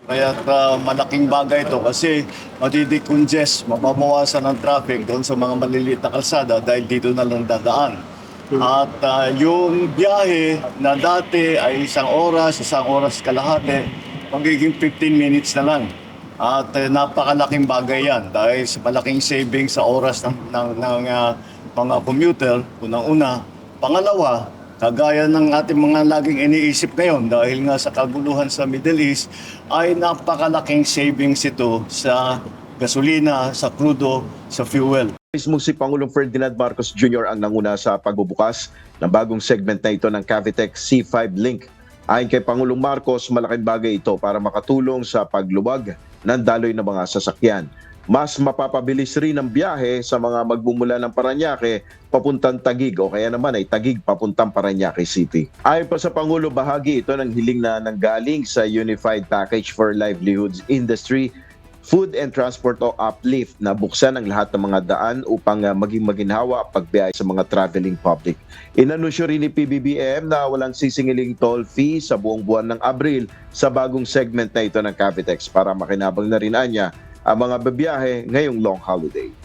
Kaya malaking bagay ito kasi matidi-congest, mababawasan ang traffic doon sa mga maliliit na kalsada dahil dito na lang dadaan. At yung biyahe na dati ay isang oras kalahati, magiging 15 minutes na lang. At napakalaking bagay yan dahil sa malaking savings sa oras ng mga commuter, unang-una. Pangalawa, kagaya ng ating mga laging iniisip ngayon dahil nga sa kaguluhan sa Middle East, ay napakalaking savings ito sa gasolina, sa crudo, sa fuel. Mismo si Pangulong Ferdinand Marcos Jr. ang nanguna sa pagbubukas ng bagong segment na ito ng Cavitex C5 Link. Ayon kay Pangulong Marcos, malaking bagay ito para makatulong sa pagluwag ng daloy ng mga sasakyan. Mas mapapabilis rin ang biyahe sa mga magmumula ng Parañaque papuntang Taguig o kaya naman ay Taguig papuntang Parañaque City. Ayon pa sa Pangulo, bahagi ito ng hiling na nanggaling sa Unified Package for Livelihoods Industry Food and Transport o Uplift na buksan ang lahat ng mga daan upang maging maginhawa pagbiyahe sa mga traveling public. Inanunsyo rin ni PBBM na walang sisingiling toll fee sa buong buwan ng Abril sa bagong segment na ito ng Cavitex para makinabang na rin niya ang mga babiyahe ngayong long holiday.